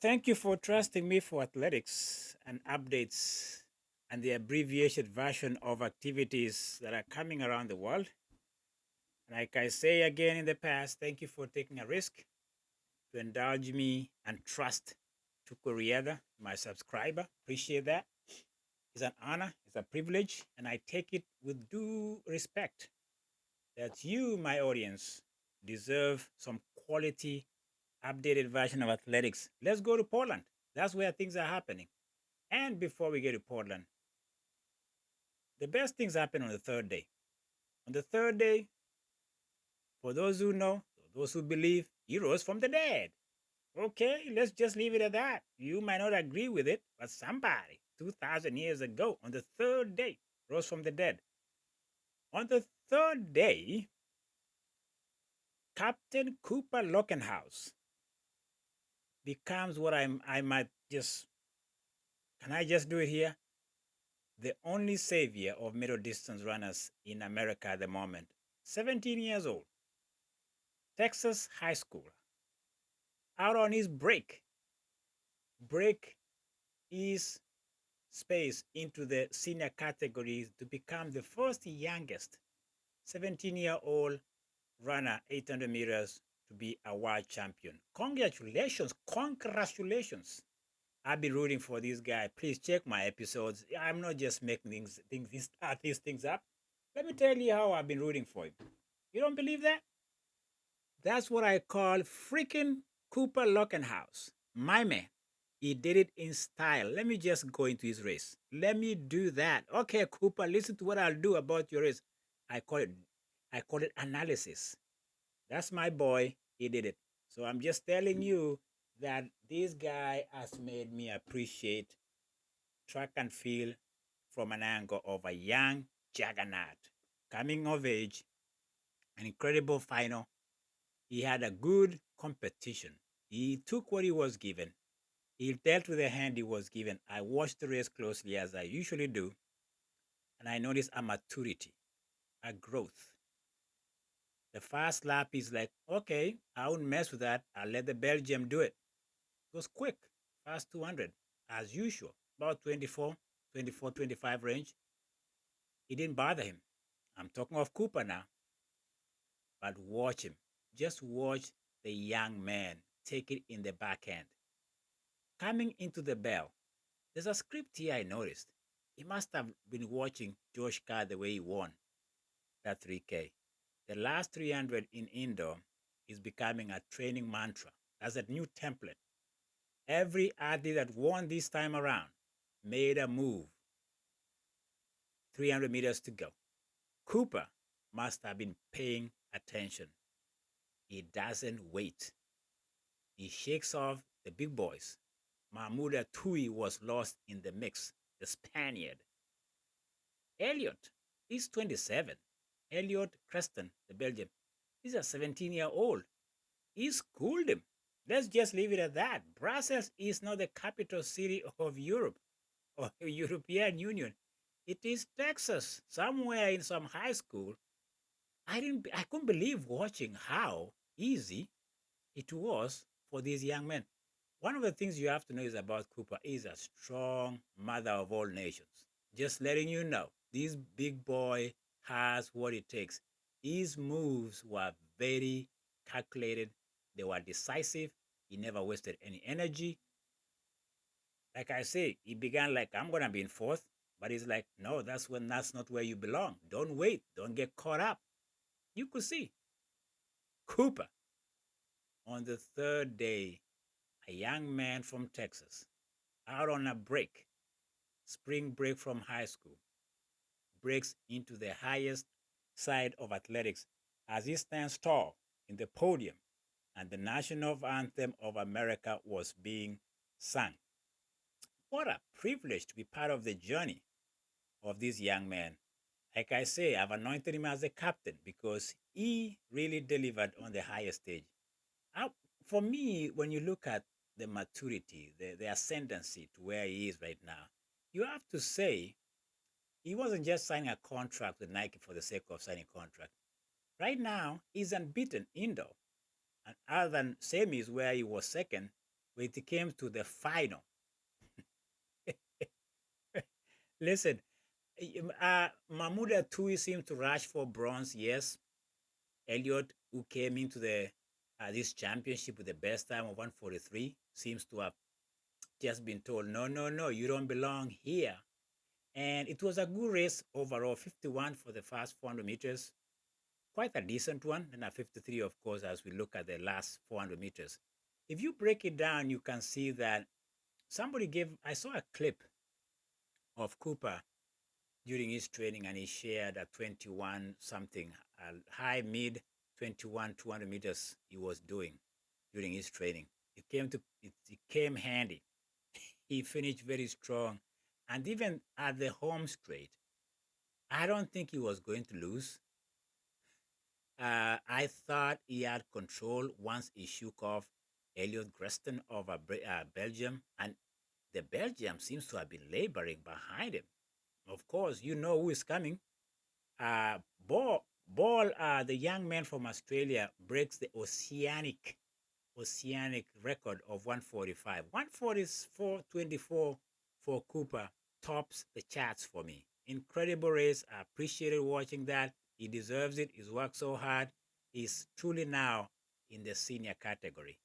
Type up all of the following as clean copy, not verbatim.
thank you for trusting me for athletics and updates and the abbreviated version of activities that are coming around the world. Like I say again in the past, thank you for taking a risk to indulge me and trust to Koreeda, my subscriber. Appreciate that. It's an honor, it's a privilege, and I take it with due respect that you, my audience, deserve some quality updated version of athletics. Let's go to Portland. That's where things are happening. And before we get to Portland, the best things happen on the third day. On the third day, for those who know, those who believe, he rose from the dead. Okay, let's just leave it at that. You might not agree with it, but somebody 2,000 years ago, on the third day, rose from the dead. On the third day, Captain Cooper Lockenhouse becomes what I might just, can I just do it here? The only savior of middle distance runners in America at the moment. 17 years old, Texas high schooler, out on his break his space into the senior categories to become the first youngest 17-year-old runner 800 meters to be a world champion. Congratulations, congratulations. I'll be rooting for this guy. Please check my episodes. I'm not just making these things up. Let me tell you how I've been rooting for him. You don't believe that? That's what I call freaking Cooper Lockenhouse. My man. He did it in style. Let me just go into his race. Let me do that. Okay, Cooper, listen to what I'll do about your race. I call it I call it analysis. That's my boy. He did it. So I'm just telling you that this guy has made me appreciate track and field from an angle of a young juggernaut coming of age, an incredible final. He had a good competition. He took what he was given. He dealt with the hand he was given. I watched the race closely as I usually do, and I noticed a maturity, a growth. The first lap is like, okay, I won't mess with that. I'll let the Belgium do it. It was quick, fast 200, as usual, about 24, 25 range. It didn't bother him. I'm talking of Cooper now, but watch him. Just watch the young man take it in the backhand. Coming into the bell, there's a script here I noticed. He must have been watching Josh Carr the way he won that 3K. The last 300 in indoor is becoming a training mantra. That's a new template. Every athlete that won this time around made a move. 300 meters to go. Cooper must have been paying attention. He doesn't wait. He shakes off the big boys. Mahmoud Tui was lost in the mix, the Spaniard. Elliot is 27. Elliot Creston, the Belgian, he's a 17-year-old. He schooled him. Let's just leave it at that. Brussels is not the capital city of Europe or European Union. It is Texas, somewhere in some high school. I couldn't believe watching how easy it was for these young men. One of the things you have to know is about Cooper is a strong mother of all nations. Just letting you know, this big boy has what it takes. His moves were very calculated. They were decisive. He never wasted any energy. Like I say, he began like, I'm going to be in fourth. But he's like, no, that's not where you belong. Don't wait. Don't get caught up. You could see Cooper on the third day, a young man from Texas, out on a break, spring break from high school, breaks into the highest side of athletics as he stands tall in the podium and the national anthem of America was being sung. What a privilege to be part of the journey of this young man. Like I say, I've anointed him as a captain because he really delivered on the highest stage. I, for me, when you look at the maturity, the ascendancy to where he is right now, you have to say he wasn't just signing a contract with Nike for the sake of signing a contract. Right now, he's unbeaten indoor. And other than semis where he was second, when it came to the final, listen, Mahmoud Tui seemed to rush for bronze, yes. Elliot, who came into the this championship with the best time of 1:43, seems to have just been told, no, no, no, you don't belong here. And it was a good race overall, 51 for the first 400 meters, quite a decent one, and a 53, of course, as we look at the last 400 meters. If you break it down, you can see that I saw a clip of Cooper during his training, and he shared a 21 something, a high mid 21 200 meters he was doing during his training. It came handy. He finished very strong, and even at the home straight, I don't think he was going to lose. I thought he had control once he shook off Elliot Greston of Belgium, and the Belgium seems to have been laboring behind him. Of course, you know who is coming. The young man from Australia, breaks the oceanic record of 145. 144.24 for Cooper tops the charts for me. Incredible race. I appreciated watching that. He deserves it. He's worked so hard. He's truly now in the senior category.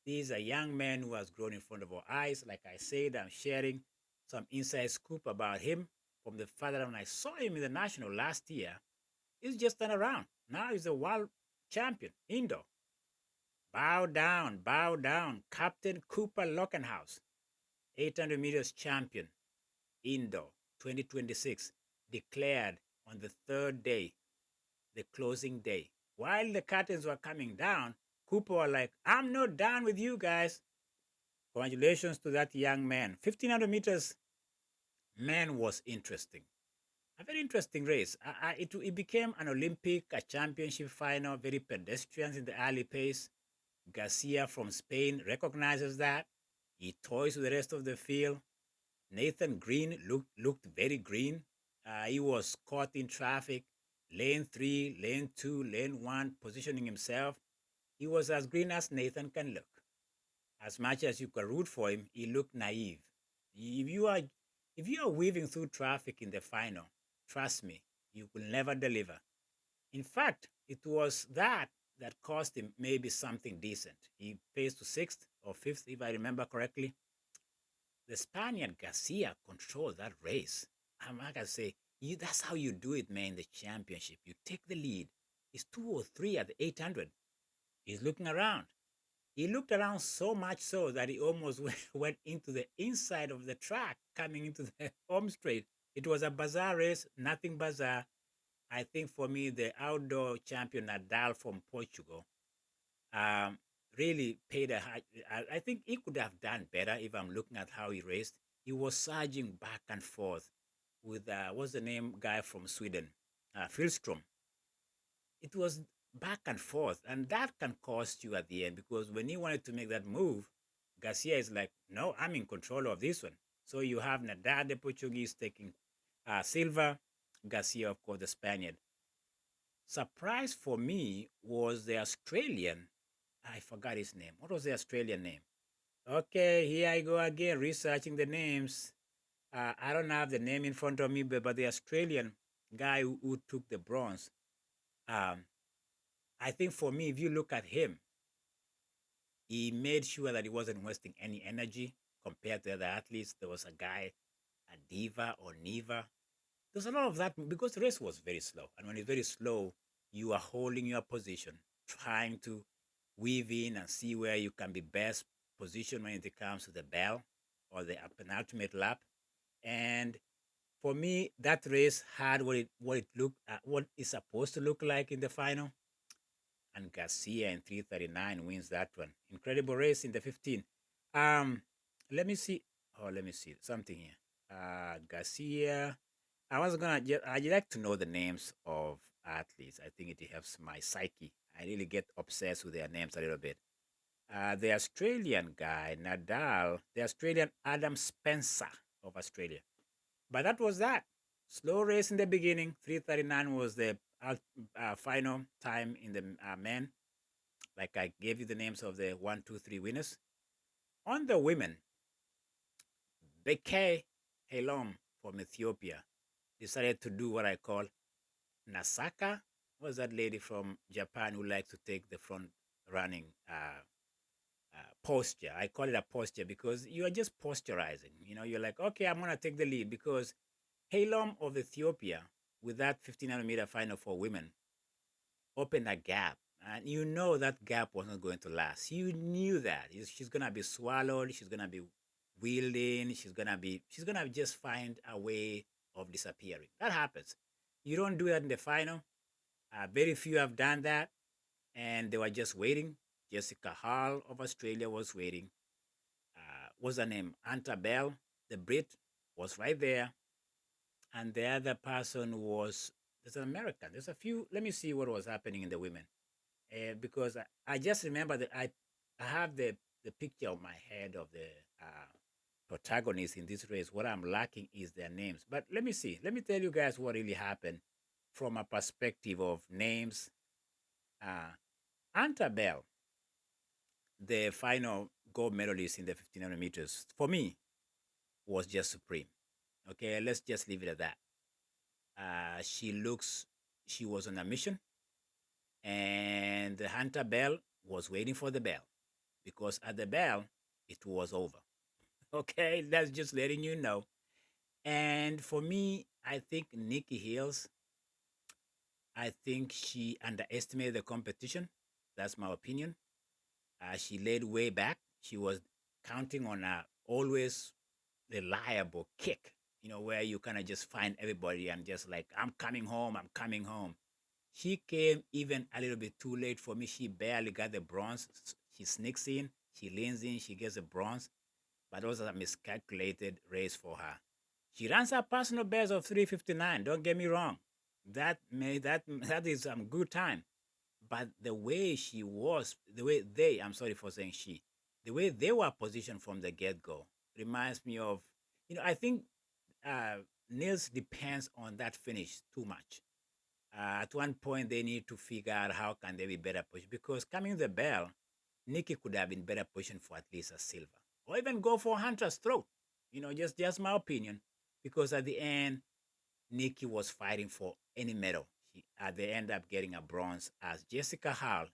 He's a young man who has grown in front of our eyes. Like I said, I'm sharing some inside scoop about him from the fact that when I saw him in the national last year, he's just turned around. Now he's a world champion indoor. Bow down. Captain Cooper Lockenhaus, 800 meters champion, indoor, 2026, declared on the third day, the closing day. While the curtains were coming down, Cooper was like, I'm not done with you guys. Congratulations to that young man. 1500 meters, man, was interesting. A very interesting race. It became an Olympic, a championship final, very pedestrians in the early pace. Garcia from Spain recognizes that. He toys with the rest of the field. Nathan Green looked very green. He was caught in traffic, lane 3, lane 2, lane 1, positioning himself. He was as green as Nathan can look. As much as you could root for him, he looked naive. If you are if you are weaving through traffic in the final, trust me, you will never deliver. In fact, it was that cost him maybe something decent. He placed to sixth or fifth, if I remember correctly. The Spaniard Garcia controlled that race. I'm not gonna say that's how you do it, man. The championship, you take the lead. It's 203 at the 800. He's looking around. He looked around so much so that he almost went into the inside of the track coming into the home straight. It was a bazaar race, nothing bazaar. I think for me, the outdoor champion Nadal from Portugal um, really paid a high. I think he could have done better if I'm looking at how he raced. He was surging back and forth with, what's the name, guy from Sweden, Philstrom. It was back and forth, and that can cost you at the end because when he wanted to make that move, Garcia is like, no, I'm in control of this one. So you have Nadal, the Portuguese, taking silver, Garcia, of course, the Spaniard. Surprise for me was the Australian. I forgot his name. What was the Australian name? Okay, here I go again, researching the names. I don't have the name in front of me, but the Australian guy who took the bronze. Um, I think for me, if you look at him, he made sure that he wasn't wasting any energy compared to other athletes. There was a guy, a Diva or Niva. There's a lot of that because the race was very slow. And when it's very slow, you are holding your position, trying to weave in and see where you can be best positioned when it comes to the bell or the penultimate lap. And for me, that race had what it's supposed to look like in the final. And Garcia in 3:39 wins that one. Incredible race in the 15. Um, let me see. Oh, let me see something here. Garcia. I'd like to know the names of athletes. I think it helps my psyche. I really get obsessed with their names a little bit. The Australian guy, Nadal, the Australian Adam Spencer of Australia. But that was that. Slow race in the beginning. 3:39 was the final time in the men. Like I gave you the names of the 1, 2, 3 winners. On the women, Beke Halom from Ethiopia decided to do what I call Nasaka. Was that lady from Japan who likes to take the front running posture? I call it a posture because you are just posturizing. You're like, okay, I'm gonna take the lead because Halom of Ethiopia with that 1500-meter final for women opened a gap. And you know that gap wasn't going to last. You knew that. She's gonna be swallowed, she's gonna be wielding, she's gonna just find a way of disappearing. That happens. You don't do that in the final. Very few have done that, and they were just waiting. Jessica Hall of Australia was waiting. What's her name? Anta Bell, the Brit, was right there. And the other person was, there's an American. There's a few. Let me see what was happening in the women. Because I just remember that I have the picture of my head of the protagonists in this race. What I'm lacking is their names. But let me see. Let me tell you guys what really happened from a perspective of names. Uh, Anta Bell, the final gold medalist in the 1500 meters, for me, was just supreme. Okay, let's just leave it at that. She was on a mission, and the Hunter Bell was waiting for the bell because at the bell, it was over. Okay, that's just letting you know. And for me, I think Nikki Hills, I think she underestimated the competition. That's my opinion. She laid way back. She was counting on a always reliable kick, where you kind of just find everybody and just like, I'm coming home, I'm coming home. She came even a little bit too late for me. She barely got the bronze. She sneaks in, she leans in, she gets the bronze, but it was a miscalculated race for her. She runs her personal best of 3:59. Don't get me wrong. That is some good time. But the way she was, the way they, I'm sorry for saying she, the way they were positioned from the get go reminds me of, I think uh, Nils depends on that finish too much. At one point, they need to figure out how can they be better positioned because coming the bell, Nikki could have been better positioned for at least a silver or even go for Hunter's throat. Just my opinion. Because at the end, Nikki was fighting for any medal. They end up getting a bronze as Jessica Hall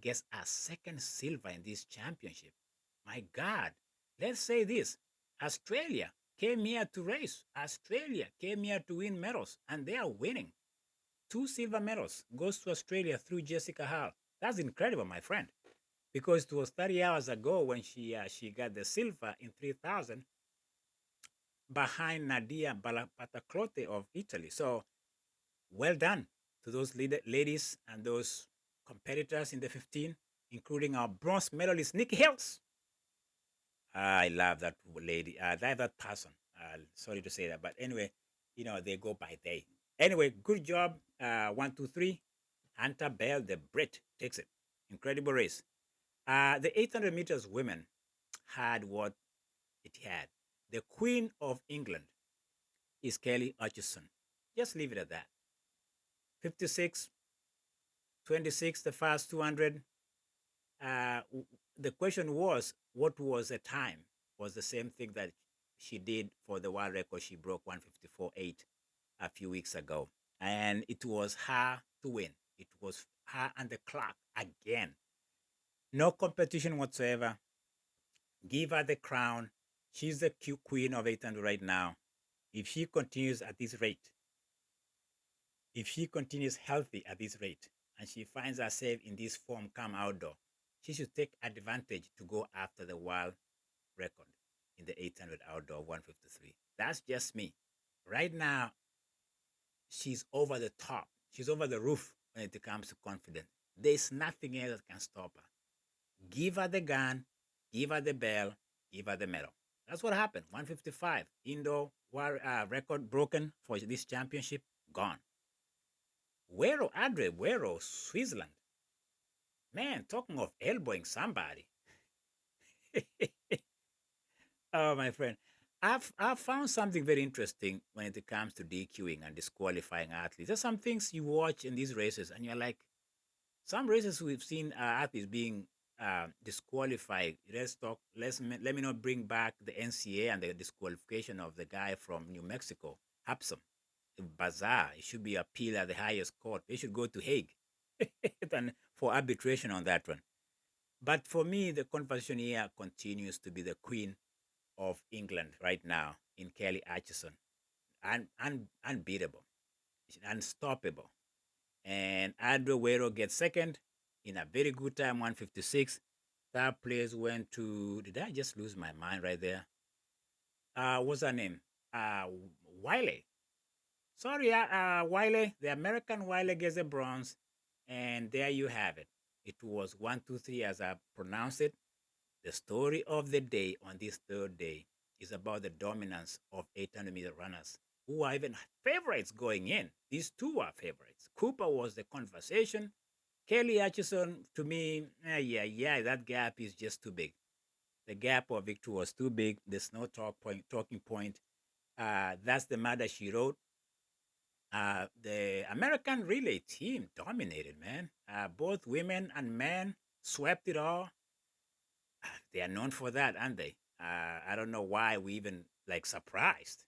gets a second silver in this championship. My God, let's say this. Australia came here to race. Australia came here to win medals, and they are winning. Two silver medals goes to Australia through Jessica Hall. That's incredible, my friend, because it was 30 hours ago when she got the silver in 3000 behind Nadia Pataclote of Italy. So well done to those ladies and those competitors in the 15, including our bronze medalist Nikki Hills. I love that lady. I love that person. Sorry to say that, but anyway, they go by they. Anyway, good job. 1, 2, 3. Hunter Bell, the Brit, takes it. Incredible race. The 800 meters women had what it had. The Queen of England is Kelly Hutchison. Just leave it at that. 56, 26, the fast 200. Uh, the question was, what was the time? Was the same thing that she did for the world record. She broke 154.8 a few weeks ago. And it was her to win. It was her and the clock again. No competition whatsoever. Give her the crown. She's the queen of 800 right now. If she continues at this rate, if she continues healthy at this rate, and she finds herself in this form come outdoor, she should take advantage to go after the world record in the 800 outdoor 153. That's just me. Right now, she's over the top. She's over the roof when it comes to confidence. There's nothing else that can stop her. Give her the gun, give her the bell, give her the medal. That's what happened. 155 indoor record broken for this championship, gone. Wero, Andre Wero, Switzerland. Man, talking of elbowing somebody. Oh, my friend. I've found something very interesting when it comes to DQing and disqualifying athletes. There's some things you watch in these races, and you're like, some races we've seen athletes being disqualified. Let's talk. Let me not bring back the NCA and the disqualification of the guy from New Mexico, Hapsom. Bizarre. It should be appealed at the highest court. They should go to Hague and for arbitration on that one. But for me, the conversation here continues to be the Queen of England right now in Kelly Atchison. Unbeatable, unstoppable. And Adro gets second in a very good time, 156. Third place went to, did I just lose my mind right there? What's her name? Uh, Wiley. Sorry, Wiley. The American Wiley gets the bronze. And there you have it. It was 1, 2, 3 as I pronounce it. The story of the day on this third day is about the dominance of 800-meter runners who are even favorites going in. These two are favorites. Cooper was the conversation. Kelly Atchison, to me, yeah, that gap is just too big. The gap of victory was too big. There's no talking point. That's the matter she wrote. The American relay team dominated, man. Both women and men swept it all. They are known for that, aren't they? I don't know why we even like surprised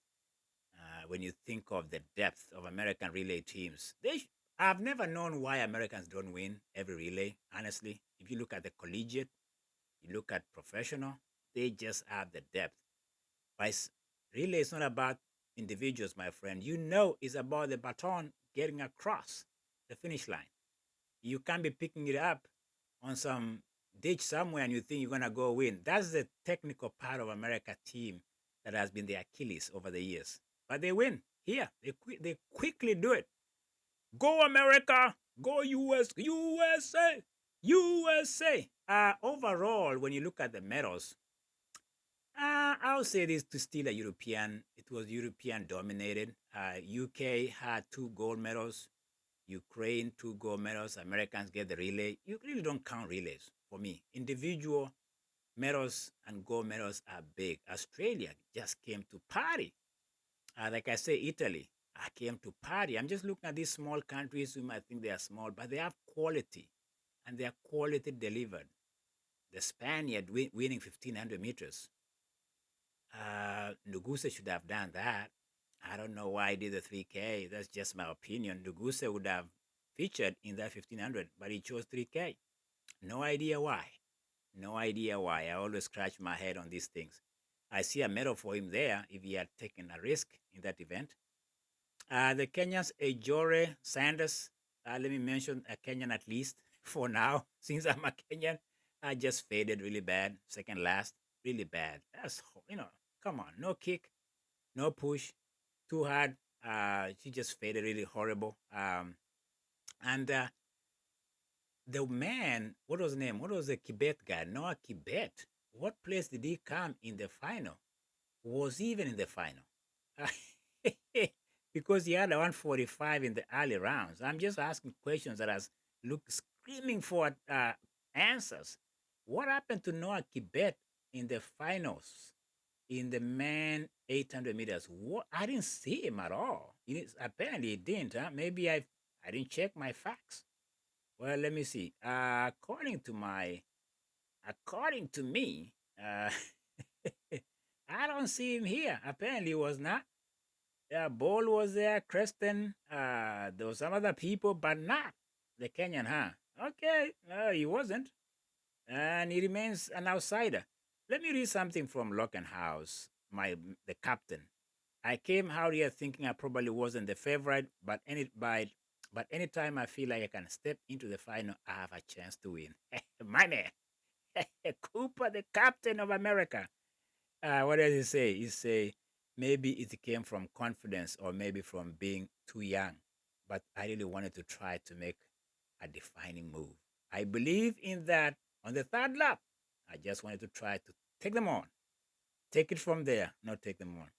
when you think of the depth of American relay teams. I've never known why Americans don't win every relay. Honestly, if you look at the collegiate, you look at professional, they just have the depth. But relay is not about individuals, my friend. You know, it's about the baton getting across the finish line. You can't be picking it up on some ditch somewhere and you think you're gonna go win. That's the technical part of America team that has been the Achilles over the years. But they win here. They quickly do it. Go America! Go USA! USA! Overall, when you look at the medals, I'll say this to still a European. It was European dominated. UK had 2 gold medals. Ukraine 2 gold medals. Americans get the relay. You really don't count relays for me. Individual medals and gold medals are big. Australia just came to party. Like I say, Italy, I came to party. I'm just looking at these small countries who might think they are small, but they have quality, and their quality delivered. The Spaniard winning 1500 meters. Nuguse should have done that. I don't know why he did the 3K. That's just my opinion. Nuguse would have featured in that 1500, but he chose 3K. No idea why. No idea why. I always scratch my head on these things. I see a medal for him there if he had taken a risk in that event. The Kenyans, Ejore Sanders. Let me mention a Kenyan at least for now, since I'm a Kenyan. I just faded really bad, second last, really bad. That's, come on, no kick, no push, too hard. She just faded really horrible. And the man, what was his name? What was the Kibet guy? Noah Kibet. What place did he come in the final? Was he even in the final? Because he had a 145 in the early rounds. I'm just asking questions that I look screaming for answers. What happened to Noah Kibet in the finals in the men 800 meters? What, I didn't see him at all. Apparently he didn't. Huh? Maybe I didn't check my facts. Well, let me see. According to me, I don't see him here. Apparently, he was not. Yeah, Ball was there, Creston, there was some other people, but not the Kenyan, huh? Okay, he wasn't. And he remains an outsider. Let me read something from Lockenhaus, the captain. I came out here thinking I probably wasn't the favorite, but anytime I feel like I can step into the final, I have a chance to win. My man, Cooper, the captain of America. What does he say? He say maybe it came from confidence or maybe from being too young. But I really wanted to try to make a defining move. I believe in that on the third lap. I just wanted to try to take them on. Take it from there, not take them on.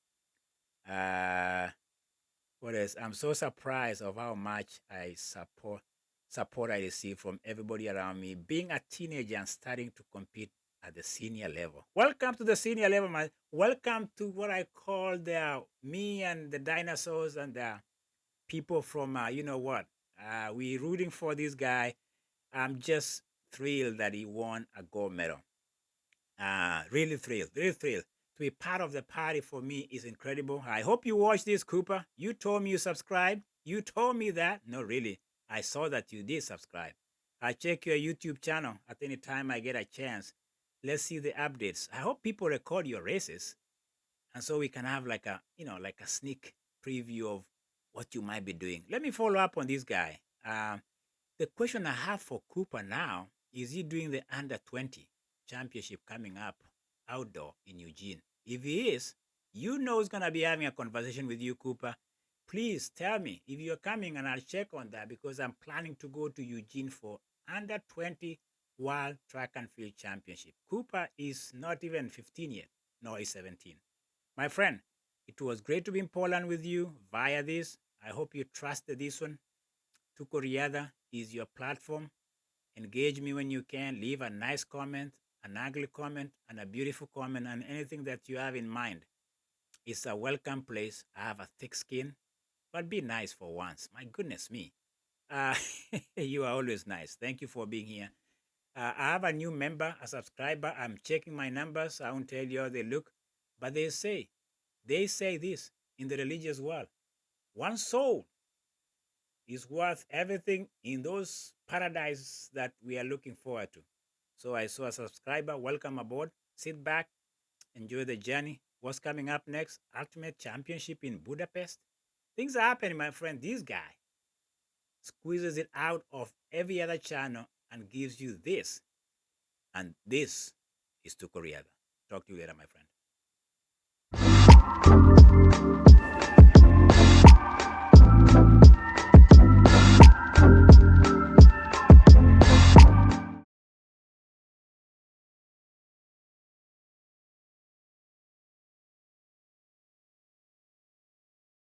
What else? I'm so surprised of how much support I receive from everybody around me. Being a teenager and starting to compete at the senior level. Welcome to the senior level, man. Welcome to what I call me and the dinosaurs and the people from you know what. We rooting for this guy. I'm just thrilled that he won a gold medal. Really thrilled, really thrilled. To be part of the party for me is incredible. I hope you watch this, Cooper. You told me you subscribed. You told me that. No, really. I saw that you did subscribe. I check your YouTube channel at any time I get a chance. Let's see the updates. I hope people record your races, and so we can have like a, like a sneak preview of what you might be doing. Let me follow up on this guy. The question I have for Cooper now is he doing the under 20 championship coming up outdoor in Eugene? If he is, he's going to be having a conversation with you, Cooper. Please tell me if you're coming and I'll check on that because I'm planning to go to Eugene for under 20 World Track and Field Championship. Cooper is not even 15 yet. No, he's 17. My friend, it was great to be in Poland with you via this. I hope you trusted this one. Tuko Riadha is your platform. Engage me when you can. Leave a nice comment, an ugly comment, and a beautiful comment, and anything that you have in mind. It's a welcome place. I have a thick skin, but be nice for once. My goodness me. Uh, you are always nice. Thank you for being here. I have a new member, a subscriber. I'm checking my numbers. I won't tell you how they look, but they say this in the religious world. One soul is worth everything in those paradise that we are looking forward to. So I saw a subscriber. Welcome aboard. Sit back, enjoy the journey. What's coming up next? Ultimate Championship in Budapest. Things are happening, my friend. This guy squeezes it out of every other channel and gives you this. And this is Tuko Riadha. Talk to you later, my friend.